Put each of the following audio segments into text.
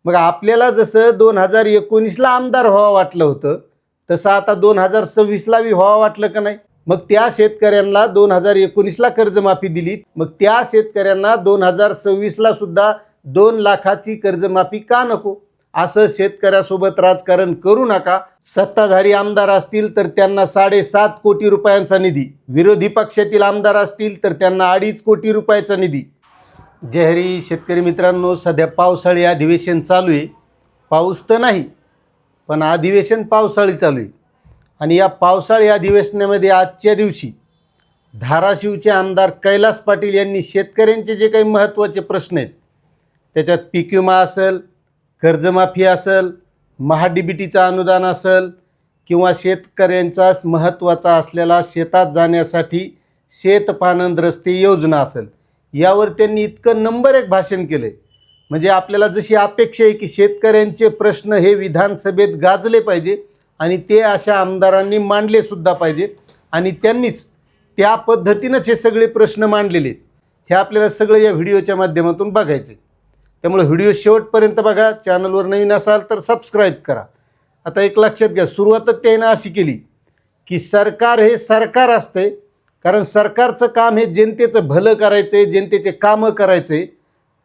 मग आपल्याला जसं 2019ला आमदार व्हावं वाटलं होतं तसं आता 2026ला बी व्हावं वाटलं का नाही? मग त्या शेतकऱ्यांना 2019ला कर्जमाफी दिली, मग त्या शेतकऱ्यांना 2026ला सुद्धा 2 लाखाची कर्जमाफी का नको? असं शेतकऱ्यासोबत राजकारण करू नका. सत्ताधारी आमदार असतील तर त्यांना 7.5 कोटी रुपयांचा निधी, विरोधी पक्षातील आमदार असतील तर त्यांना 2.5 कोटी रुपयाचा निधी. जय हरी. शेतकरी मित्रांनो, सध्या पावसाळी अधिवेशन चालू आहे. पाऊस तर नाही, पण अधिवेशन पावसाळी चालू आहे. आणि या पावसाळी अधिवेशनामध्ये आजच्या दिवशी धाराशिवचे आमदार कैलास पाटील यांनी शेतकऱ्यांचे जे काही महत्त्वाचे प्रश्न आहेत, त्याच्यात पीक विमा असेल, कर्जमाफी असेल, महाडीबीटीचं अनुदान असेल, किंवा शेतकऱ्यांचा महत्त्वाचा असलेला शेतात जाण्यासाठी शेतपानंद रस्ते योजना असेल, यावर त्यांनी इतकं नंबर 1 भाषण केलं आहे. म्हणजे आपल्याला जशी अपेक्षा आहे की शेतकऱ्यांचे प्रश्न हे विधानसभेत गाजले पाहिजे आणि ते अशा आमदारांनी मांडलेसुद्धा पाहिजे, आणि त्यांनीच त्या पद्धतीनंच हे सगळे प्रश्न मांडलेले आहेत. हे आपल्याला सगळं या व्हिडिओच्या माध्यमातून बघायचं आहे. त्यामुळे व्हिडिओ शेवटपर्यंत बघा. चॅनलवर नवीन असाल तर सबस्क्राईब करा. आता एक लक्षात घ्या, सुरुवातच त्यानं अशी केली की सरकार हे सरकार असते, कारण सरकारचं काम हे जनतेचं भलं करायचं आहे, जनतेचे कामं करायचं आहे.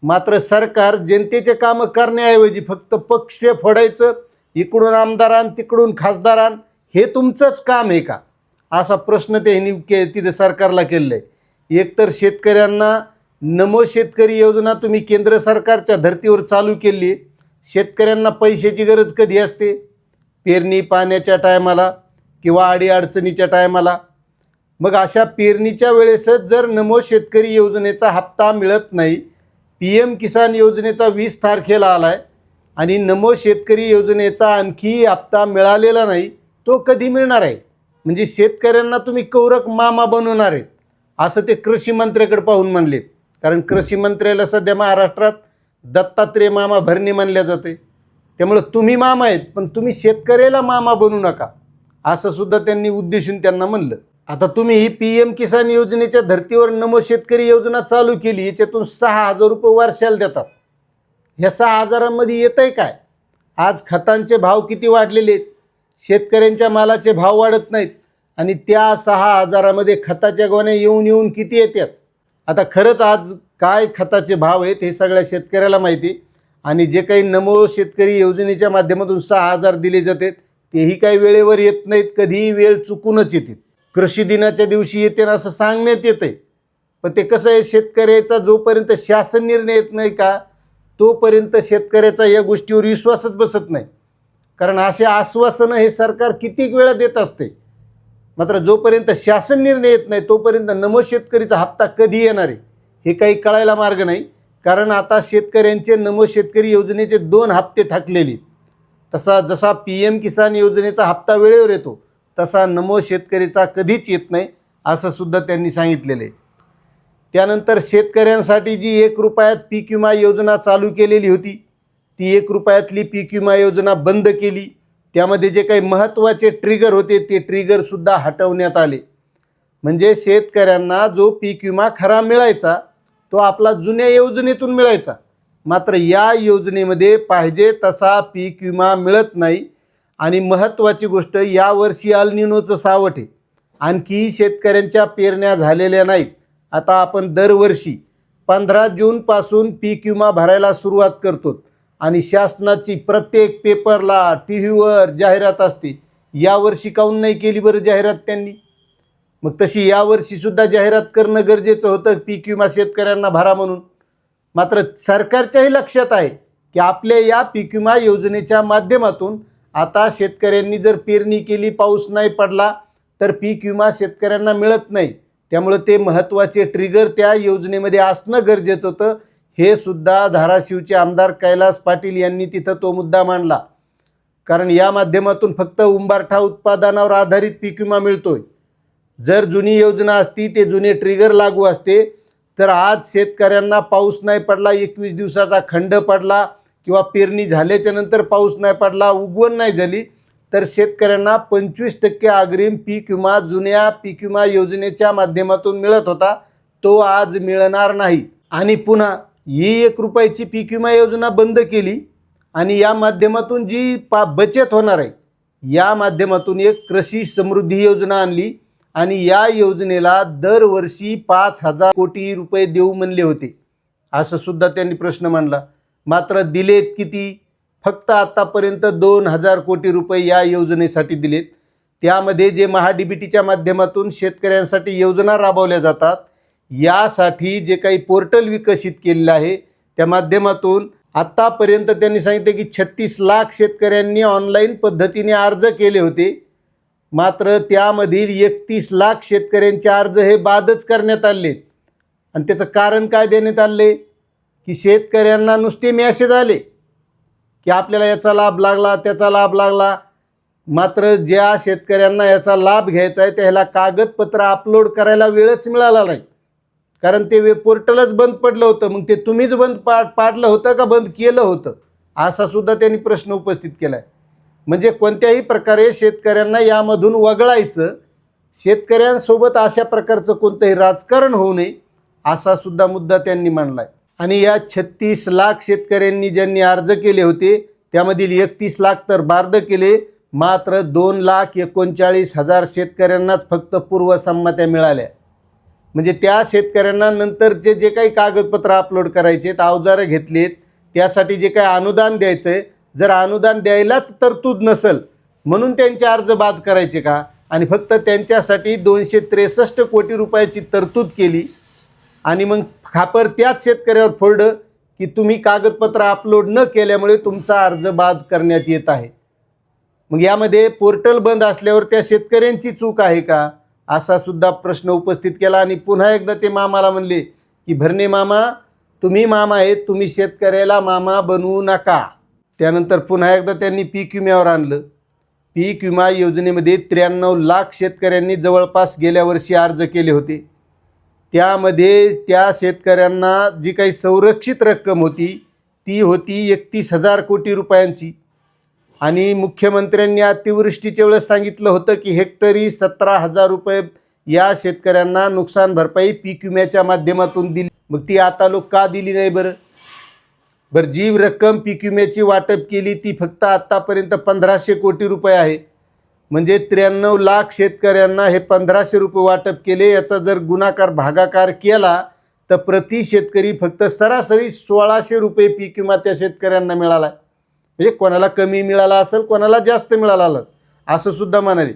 मात्र सरकार जनतेचे कामं करण्याऐवजी फक्त पक्ष फोडायचं, इकडून आमदारान तिकडून खासदारान, हे तुमचंच काम आहे का? असा प्रश्न त्यांनी तिथं सरकारला केलेला आहे. एकतर शेतकऱ्यांना नमो शेतकरी योजना तुम्ही केंद्र सरकारच्या धर्तीवर चालू केली आहे. शेतकऱ्यांना पैशाची गरज कधी असते? पेरणी पाण्याच्या टायमाला किंवा अडीअडचणीच्या टायमाला. मग अशा पेरणीच्या वेळेसच जर नमो शेतकरी योजनेचा हप्ता मिळत नाही, PM किसान योजनेचा 20 तारखेला आला आहे आणि नमो शेतकरी योजनेचा आणखी हप्ता मिळालेला नाही, तो कधी मिळणार आहे? म्हणजे शेतकऱ्यांना तुम्ही कौरक मामा बनवणार आहेत असं ते कृषी मंत्र्याकडे पाहून म्हणले. कारण कृषी मंत्र्याला सध्या महाराष्ट्रात दत्तात्रेय मामा भरणे मानल्या जाते. त्यामुळं तुम्ही मामा आहेत, पण तुम्ही शेतकऱ्याला मामा बनू नका, असं सुद्धा त्यांनी उद्देशून त्यांना म्हणलं. आता तुम्ही ही PM किसान योजनेच्या धर्तीवर नमो शेतकरी योजना चालू केली, याच्यातून 6,000 रुपये वर्षाला देतात. ह्या 6,000मध्ये येत आहे काय? आज खतांचे भाव किती वाढलेले आहेत, शेतकऱ्यांच्या मालाचे भाव वाढत नाहीत, आणि त्या 6,000मध्ये खताच्या गोण्या येऊन येऊन किती येतात? आता खरंच आज काय खताचे भाव आहेत हे सगळ्या शेतकऱ्याला माहिती आहे. आणि जे काही नमो शेतकरी योजनेच्या माध्यमातून 6,000 दिले जातात तेही काही वेळेवर येत नाहीत, कधीही वेळ चुकूनच येतात. कृषी दिनाच्या दिवशी येते ना असं सांगण्यात येतं आहे, पण ते कसं आहे, शेतकऱ्याचा जोपर्यंत शासन निर्णय येत नाही का तोपर्यंत शेतकऱ्याचा या गोष्टीवर विश्वासच बसत नाही. कारण असे आश्वासनं हे सरकार कितीक वेळा देत असते, मात्र जोपर्यंत शासन निर्णय येत नाही तोपर्यंत नमो शेतकरीचा हप्ता कधी येणार आहे हे काही कळायला मार्ग नाही. कारण आता शेतकऱ्यांचे नमो शेतकरी योजनेचे 2 हप्ते थकलेले. जसा PM किसान योजनेचा हप्ता वेळेवर येतो तसा नमो शेतकरीचा कधीच येत नाही, असं सुद्धा त्यांनी सांगितलेलं आहे. त्यानंतर शेतकऱ्यांसाठी जी 1 रुपयात पीक विमा योजना चालू केलेली होती, ती 1 रुपयातली पीक विमा योजना बंद केली. त्यामध्ये जे काही महत्त्वाचे ट्रिगर होते ते ट्रिगरसुद्धा हटवण्यात आले. म्हणजे शेतकऱ्यांना जो पीक विमा खरा मिळायचा तो आपला जुन्या योजनेतून मिळायचा, मात्र या योजनेमध्ये पाहिजे तसा पीक विमा मिळत नाही. आणि महत्त्वाची गोष्ट, यावर्षी अल निनोचं सावट आहे, आणखी शेतकऱ्यांच्या पेरण्या झालेल्या नाहीत. आता आपण दरवर्षी 15 जूनपासून पीक विमा भरायला सुरुवात करतो आणि शासनाची प्रत्येक पेपरला TV वर जाहिरात असते. यावर्षी काहून नाही केली बरं जाहिरात त्यांनी? मग तशी यावर्षीसुद्धा जाहिरात करणं गरजेचं होतं, पीक विमा शेतकऱ्यांना भरा म्हणून. मात्र सरकारच्याही लक्षात आहे की आपल्या या पीक विमा योजनेच्या माध्यमातून आता शेतकऱ्यांनी जर पेरणी केली, पाऊस नाही पडला तर पीक विमा शेतकऱ्यांना मिळत नाही. त्यामुळे ते महत्त्वाचे ट्रिगर त्या योजनेमध्ये असणं गरजेचं होतं. हे सुद्धा धाराशिवचे आमदार कैलास पाटील यांनी तिथं तो मुद्दा मांडला. कारण या माध्यमातून फक्त उंबरठा उत्पादनावर आधारित पीक विमा मिळतोय. जर जुनी योजना असती, ते जुने ट्रिगर लागू असते, तर आज शेतकऱ्यांना पाऊस नाही पडला, 21 दिवसाचा खंड पडला, किंवा पेरणी झाल्याच्या नंतर पाऊस नाही पडला, उगवण नाही झाली, तर शेतकऱ्यांना 25% अग्रिम पीक विमा जुन्या पीक विमा योजनेच्या माध्यमातून मिळत होता, तो आज मिळणार नाही. आणि पुन्हा ही 1 रुपयाची पीक विमा योजना बंद केली आणि या माध्यमातून जी बचत होणार आहे, या माध्यमातून एक कृषी समृद्धी योजना आणली आणि या योजनेला दरवर्षी 5,000 कोटी रुपये देऊ म्हणले होते, असं सुद्धा त्यांनी प्रश्न मांडला. मात्र दिलेत किती? फक्त आत्तापर्यंत 2,000 कोटी रुपये या योजनेसाठी दिलेत. त्यामध्ये जे महाडीबीटीच्या माध्यमातून शेतकऱ्यांसाठी योजना राबवल्या जातात, यासाठी जे काही पोर्टल विकसित केलेलं आहे, त्या माध्यमातून आत्तापर्यंत त्यांनी सांगितले की 36 लाख शेतकऱ्यांनी ऑनलाईन पद्धतीने अर्ज केले होते. मात्र त्यामधील 31 लाख शेतकऱ्यांचे अर्ज हे बादच करण्यात आले. आणि त्याचं कारण काय देण्यात आले की शेतकऱ्यांना नुसते मेसेज आले की आपल्याला याचा लाभ लागला, त्याचा लाभ लागला. मात्र ज्या शेतकऱ्यांना याचा लाभ घ्यायचा आहे त्याला कागदपत्र अपलोड करायला वेळच मिळाला नाही, कारण ते पोर्टलच बंद पडलं होतं. मग ते तुम्हीच बंद पाडलं होतं का बंद केलं होतं, असा सुद्धा त्यांनी प्रश्न उपस्थित केला आहे. म्हणजे कोणत्याही प्रकारे शेतकऱ्यांना यामधून वगळायचं, शेतकऱ्यांसोबत अशा प्रकारचं कोणतंही राजकारण होऊ नये, असा सुद्धा मुद्दा त्यांनी मांडला आहे. आणि या 36 लाख शेतकऱ्यांनी ज्यांनी अर्ज केले होते त्यामधील 31 लाख तर बारद केले. मात्र 2,39,000 शेतकऱ्यांनाच फक्त पूर्वसंमत्या मिळाल्या. म्हणजे त्या शेतकऱ्यांना नंतरचे जे काही कागदपत्र अपलोड करायचे, अवजारं घेतलेत, त्यासाठी जे काही अनुदान द्यायचं आहे, जर अनुदान द्यायलाच तरतूद नसेल म्हणून त्यांचे अर्ज बाद करायचे का? आणि फक्त त्यांच्यासाठी 263 कोटी रुपयाची तरतूद केली आणि मग खापर त्याच शेतकऱ्यावर फोडलं की तुम्ही कागदपत्र अपलोड न केल्यामुळे तुमचा अर्ज बाद करण्यात येत आहे. मग यामध्ये पोर्टल बंद असल्यावर त्या शेतकऱ्यांची चूक आहे का, असा सुद्धा प्रश्न उपस्थित केला. आणि पुन्हा एकदा ते मामाला म्हणले की भरणे मामा, तुम्ही मामा आहेत, तुम्ही शेतकऱ्याला मामा बनवू नका. त्यानंतर पुन्हा एकदा त्यांनी पीक विम्यावर आणलं. पीक विमा योजनेमध्ये 93 लाख शेतकऱ्यांनी जवळपास गेल्या वर्षी अर्ज केले होते. त्यामध्ये त्या शेतकऱ्यांना जी काही संरक्षित रक्कम होती ती होती 31,000 कोटी रुपयांची. आणि मुख्यमंत्र्यांनी अतिवृष्टीच्या वेळेस सांगितलं होतं की हेक्टरी 17,000 रुपये या शेतकऱ्यांना नुकसान भरपाई पीक विम्याच्या माध्यमातून दिली. मग ती आता लोक का दिली नाही बरं? जी रक्कम पीक विम्याची वाटप केली ती फक्त आत्तापर्यंत 1,500 कोटी रुपये आहे. म्हणजे 93 लाख शेतकऱ्यांना हे 1,500 रुपये वाटप केले. याचा जर गुणाकार भागाकार केला तर प्रति शेतकरी फक्त सरासरी 1,600 रुपये पीक विमा त्या शेतकऱ्यांना मिळाला. म्हणजे कोणाला कमी मिळाला असेल, कोणाला जास्त मिळाला असं सुद्धा म्हणाले.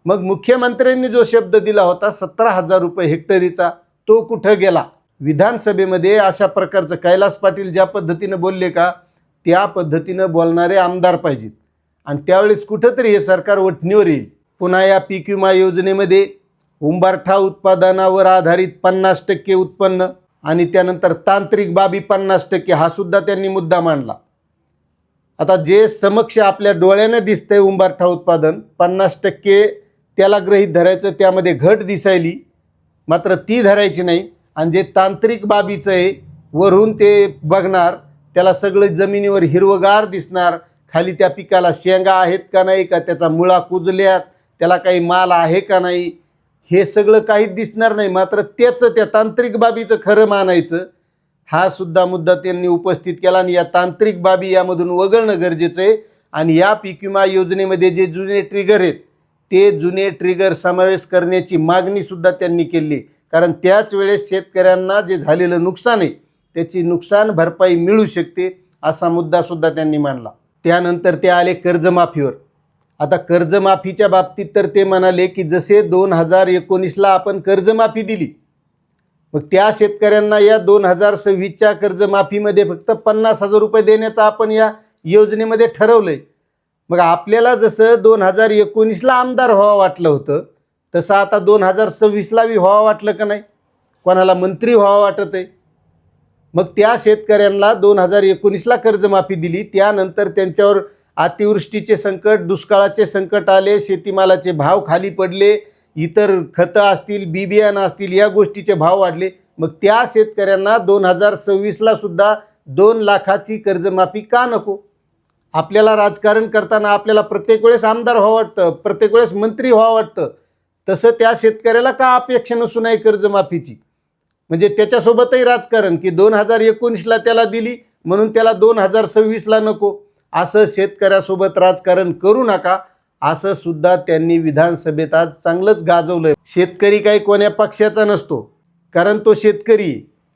मग मुख्यमंत्र्यांनी जो शब्द दिला होता 17,000 रुपये हेक्टरीचा, तो कुठं गेला? विधानसभेमध्ये अशा प्रकारचं कैलास पाटील ज्या पद्धतीनं बोलले का, त्या पद्धतीनं बोलणारे आमदार पाहिजेत. आणि त्यावेळेस कुठंतरी हे सरकार वठणीवर येईल. पुन्हा या पीक विमा योजनेमध्ये उंबरठा उत्पादनावर आधारित 50% उत्पन्न आणि त्यानंतर तांत्रिक बाबी 50%, हा सुद्धा त्यांनी मुद्दा मांडला. आता जे समक्ष आपल्या डोळ्यानं दिसतंय उंबरठा उत्पादन 50% त्याला गृहीत धरायचं, त्यामध्ये घट दिसायली, मात्र ती धरायची नाही. आणि जे तांत्रिक बाबीचं आहे, वरून ते बघणार, त्याला सगळं जमिनीवर हिरवगार दिसणार, खाली त्या पिकाला शेंगा आहेत का नाही, का त्याचा मुळा कुजल्यात, त्याला काही माल आहे का नाही, हे सगळं काहीच दिसणार नाही. मात्र त्याचं त्या तांत्रिक बाबीचं खरं मानायचं, हा सुद्धा मुद्दा त्यांनी उपस्थित केला. आणि या तांत्रिक बाबी यामधून वगळणं गरजेचं आहे. आणि या पीक विमा योजनेमध्ये जे जुने ट्रिगर आहेत ते जुने ट्रिगर समावेश करण्याची मागणीसुद्धा त्यांनी केली. कारण त्याच वेळेस शेतकऱ्यांना जे झालेलं नुकसान आहे त्याची नुकसान भरपाई मिळू शकते, असा मुद्दासुद्धा त्यांनी मांडला. त्यानंतर ते आले कर्जमाफीवर. आता कर्जमाफीच्या बाबतीत तर ते म्हणाले की जसे 2019ला आपण कर्जमाफी दिली, मग त्या शेतकऱ्यांना या 2026च्या कर्जमाफीमध्ये फक्त 50,000 रुपये देण्याचं आपण या योजनेमध्ये ठरवलं आहे. मग आपल्याला जसं 2019ला आमदार व्हावं वाटलं होतं तसं आता 2026ला व्हावं वाटलं का नाही? कोणाला मंत्री व्हावं वाटत आहे? मग त्या शेतकऱ्यांना 2019ला कर्जमाफी दिली, त्यानंतर त्यांच्यावर अतिवृष्टीचे संकट, दुष्काळाचे संकट आले, शेतीमालाचे भाव खाली पडले, इतर खतं असतील, बी बियाणं असतील, या गोष्टीचे भाव वाढले. मग त्या शेतकऱ्यांना 2026ला सुद्धा 2 लाखाची कर्जमाफी का नको? आपल्याला राजकारण करताना आपल्याला प्रत्येक वेळेस आमदार व्हावं वाटतं, प्रत्येक वेळेस मंत्री व्हावं वाटतं, तसं त्या शेतकऱ्याला का अपेक्षा नसून आहे कर्जमाफीची? म्हणजे त्याच्यासोबतही राजकारण की 2019ला त्याला दिली म्हणून त्याला 2026ला नको. असं शेतकऱ्यासोबत राजकारण करू नका, असं सुद्धा त्यांनी विधानसभेत आज चांगलंच गाजवलं. शेतकरी काही कोण्या पक्षाचा नसतो, कारण तो शेतकरी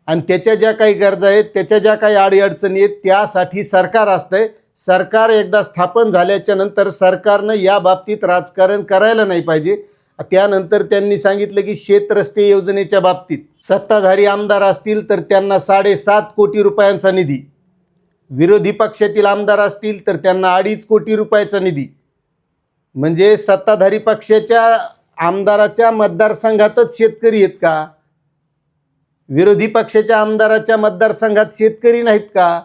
आणि त्याच्या ज्या काही गरजा आहेत, त्याच्या ज्या काही अडीअडचणी आहेत, त्यासाठी सरकार असतंय. सरकार एकदा स्थापन झाल्याच्या नंतर सरकारनं या बाबतीत राजकारण करायला नाही पाहिजे. त्यानंतर त्यांनी सांगितलं की शेत रस्ते योजनेच्या बाबतीत सत्ताधारी आमदार असतील तर त्यांना 7.5 कोटी रुपयांचा निधी, विरोधी पक्षातील आमदार असतील तर त्यांना 2.5 कोटी रुपयाचा निधी. म्हणजे सत्ताधारी पक्षाच्या आमदाराच्या मतदारसंघातच शेतकरी आहेत का? विरोधी पक्षाच्या आमदाराच्या मतदारसंघात शेतकरी नाहीत का?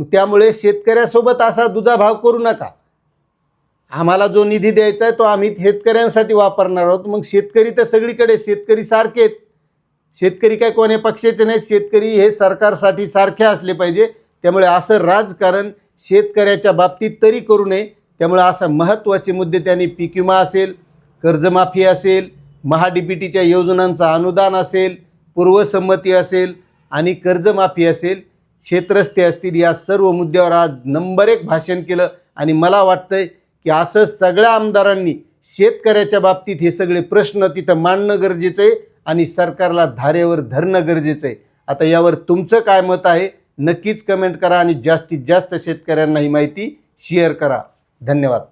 त्यामुळे शेतकऱ्यासोबत असा दुजाभाव करू नका. आम्हाला जो निधी द्यायचा आहे तो आम्ही शेतकऱ्यांसाठी वापरणार आहोत. मग शेतकरी तर सगळीकडे शेतकरी सारखे आहेत. शेतकरी काय कोण्या पक्षाचे नाहीत. शेतकरी हे सरकारसाठी सारखे असले पाहिजे. त्यामुळे असं राजकारण शेतकऱ्याच्या बाबतीत तरी करू नये. त्यामुळे असा महत्त्वाचे मुद्दे त्यांनी पीक विमा असेल, कर्जमाफी असेल, महाडीबीटीच्या योजनांचं अनुदान असेल, पूर्वसंमती असेल आणि कर्जमाफी असेल, शेतरस्ते असतील, या सर्व मुद्द्यावर आज नंबर 1 भाषण केलं. आणि मला वाटतंय की असं सगळ्या आमदारांनी शेतकऱ्याच्या बाबतीत हे सगळे प्रश्न तिथं मांडणं गरजेचं आहे आणि सरकारला धारेवर धरणं गरजेचं आहे. आता यावर तुमचं काय मत आहे नक्कीच कमेंट करा आणि जास्तीत जास्त शेतकऱ्यांना ही माहिती शेअर करा. धन्यवाद.